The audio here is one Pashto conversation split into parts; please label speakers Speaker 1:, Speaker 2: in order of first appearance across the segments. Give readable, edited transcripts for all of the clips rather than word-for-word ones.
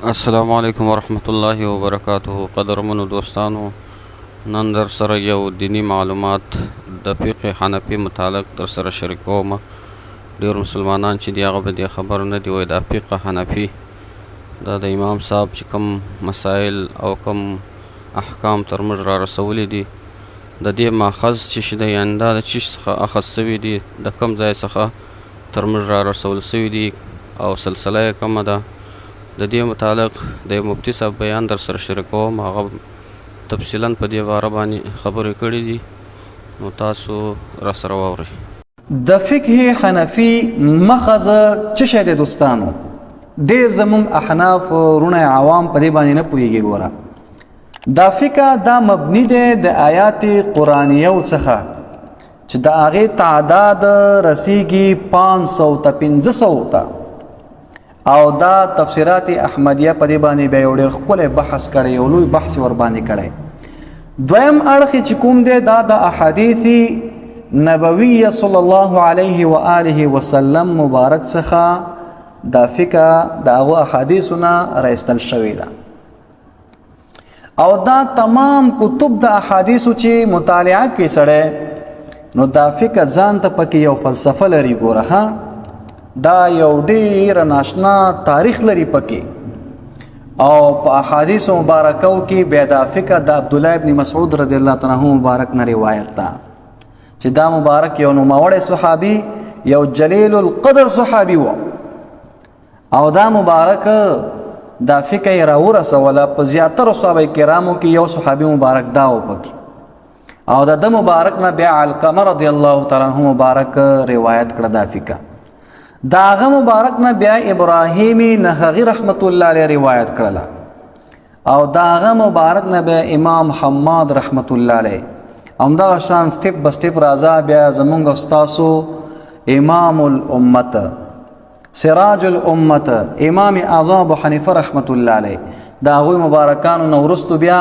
Speaker 1: السلام علیکم ورحمت الله وبرکاته. قدرمنو دوستانو، نن در سره یو دینی معلومات د فقه حنفي متعلق در سره شریکوم. ډېر مسلمانان چې دی هغه به دې خبر نه دي. وایي دا فقه حنفي دا د امام صاحب چې کوم مسایل او کوم احکام تر موږ را رسولي دي، د دې ماخذ چې دی، یعنې دا د چیش څخه اخذ سوي دي، د کوم ځای څخه تر موږ را رسول سوي دي او سلسله یې کومه ده. د دې متعلق د مفتي صاحب بیان در سره شریکوم. هغه تفصیلا په دې باره باندې خبرې کړي دي، نو تاسو را سره واورئ.
Speaker 2: د فقه حنفي مخز څه شی دی دوستانو؟ ډېر زموږ احناف رونه عوام په دې باندې نه پوهېږي. ګوره، دا فقه دا مبني دی د آیات قرآنیو څخه چې د هغې تعداد رسیږي 500 ته 500 ته، او دا تفسیرات احمدیه په دې باندې بیا یو ډېر ښکلی بحث کړی، یو لوی بحث ور باندې کړی. دویم اړخ چې کوم دی دا د احادیث نبویه صلی الله علیه و آله وسلم مبارک څخه دا فقه د هغو احادیثو نه رایستل شوې ده، او دا تمام کتب د احادیثو چې مطالعه کوي سړی، نو دا فقه ځان ته پکې یو فلسفه لري. ګوره، دا یو ډېر ناشنا تاریخ لري پکې، او په احادیث مبارکو کې بیا دا فقه د عبدالله ابن مسعود رضی الله تعالی عنہ مبارک نه روایت ده چې دا مبارک یو نوموړی صحابي، یو جلیل القدر صحابي و، او دا مبارک دا فقه یې راورسوله. په زیاترو صحابه کرامو کې یو صحابي مبارک دا و پکې، او د ده مبارک نه بیا علقمه رضی الله تعالی عنہ مبارک روایت کړه دا فقه. دا هغه مبارک نه بیا ابراهیم نخعی رحمت الله علیه روایت کړله، او دا هغه مبارک نه بیا امام حماد رحمت الله علیه. همدغه شان سټیپ به سټیپ راځه بیا زمونږ استاسو امام الامت، سراج الامت، امام اعظم ابو حنیفه رحمت الله علیه. دا هغوی مبارکانو نه وروستو بیا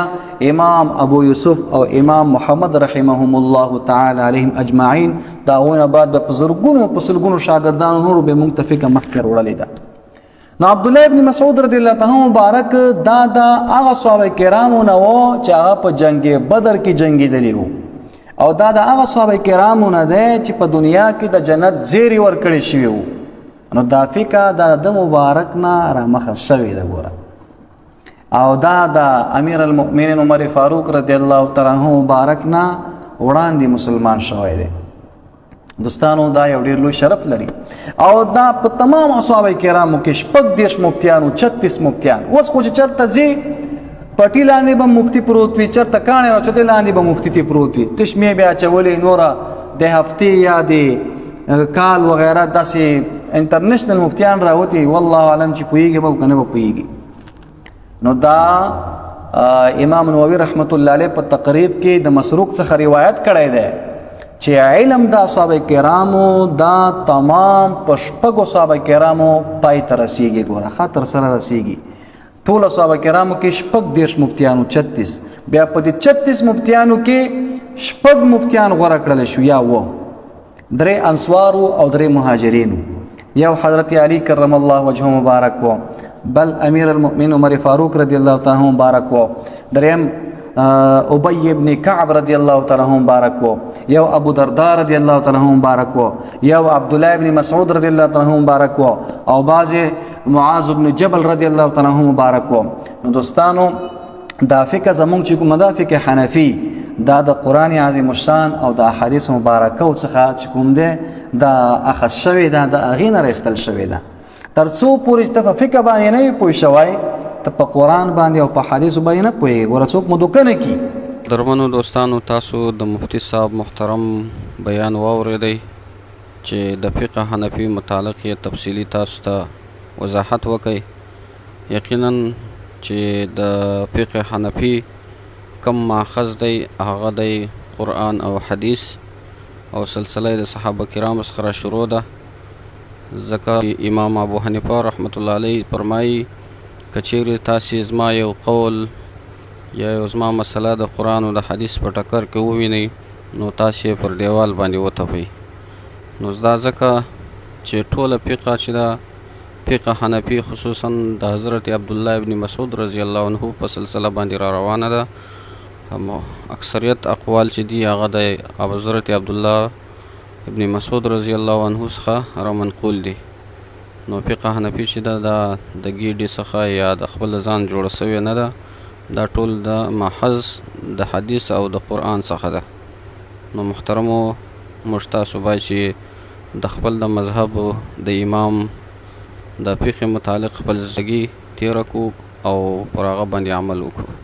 Speaker 2: امام ابو یوسف او امام محمد رحمهم الله تعالی علیهم اجمعین. دا هغوی نه بعد به په زرګونو په سلګونو شاګردانو نورو به موږ ته فقه مخکې راوړلې ده. نو عبدالله ابن مسعود رضی الله تعالی مبارک دا د هغه صحابه کرامو نه و چې هغه په جنگ بدر کې جنګېدلي وو، او دا د هغه صحابه کرامو نه دی چې په دنیا کې د جنت زیری ورکړی شوي وو. نو دا فقه د مبارک نه رامخذ شوې ده. ګوره، او دا د امیر المؤمنین عمر فاروق رضی الله تعالی عنہ مبارک نه وړاندې مسلمان شوی دی. دوستانو، دا یو ډېر لوی شرف لري، او دا په تمام اصحاب کرامو کې 36 مفتیانو 36 مفتیان. اوس خو چې چرته ځي پټي لاندې به مفتی پروت وي، چرته کاڼې او چتې لاندې به مفتی تی پروت وي، تشمې بیا اچولې نوره د هفتې یا د کال وغیره داسې انټرنیشنل مفتیان راوتي. والله علم چې پوهېږي به که نه به پوهېږي. نو دا امام نووي رحمت الله علیه په تقریب کې د مسروق څخه روایت کړی دی چې علم د صحابه کرامو دا تمام په 6 صحابه کرامو پای ته رسیږي. ګوره، خاطر سره رسیږي. ټول صحابه کرامو کې 36 مفتیانو 36، بیا په دې 36 مفتیانو کې 6 مفتیان غوره کړل شو، یا و 3 انصارو او 3 مهاجرینو. یو حضرت علی کرم الله وجهه مبارک و، بل امیر المؤمنین عمر فاروق رضی الله تعالی عنہ مبارک و، دریم ابی ابن کعب رضی الله تعالی عنہ مبارک و، یو ابو درداء رضی الله تعالی عنہ مبارک و، یو عبدالله ابن مسعود رضی الله تعالی عنہ مبارک و، او بعض معاذ ابن جبل رضی الله تعالی عنہ مبارک و. نو دوستانو، دا فقه زمونږ چې کومه ده فقه حنفي، دا د قرآن عظیم الشان او د احادیث مبارکو څخه چې کوم دی دا اخذ شوې ده، د هغې نه رایستل شوې ده. تر څو پورې چې ته په فقه باندې نه وي پوه شوی، ته په قرآن باندې او په حدیثو باندې نه پوهېږي. ګوره، څوک مو دوکه نه کي.
Speaker 1: درمنو دوستانو، تاسو د مفتي صاحب محترم بیان واورېدی چې د فقه حنفي متعلق یې تفصیلي تاسو ته وضاحت وکړئ. یقینا چې د فقه حنفي کم ماخذ دی هغه دی قرآن او حدیث او سلسله د صحابه کرامو څخه را شروع ده. ځکه امام ابو حنیفه رحمت الله علیه فرمایي که چیرې تاسې زما یو قول یا یو زما مسله د قرآن او د حدیث په ټکر کې ووینئ، نو تاسې یې پر دیوال باندې وتپئ. نو دا ځکه چې ټوله فقه چې ده فقه حنفي خصوصا د حضرت عبدالله ابن مسعود رضی الله عنه په سلسله باندې را روانه ده. اکثریت اقوال چې دي هغه د حضرت عبدالله ابن مسعود رضی الله عنه څخه را منقول دي. نو فقه حنفي چې ده دا د ګیډې څخه یا د خپل ځان جوړه سوې نه ده، دا ټول د محض د حدیث او د قرآن څخه ده. نو محترمو موږ تاسو باید چې د خپل د مذهب د امام د فقه متعلق خپل زندګي تېره کړو او پر هغه باندې عمل وکړو.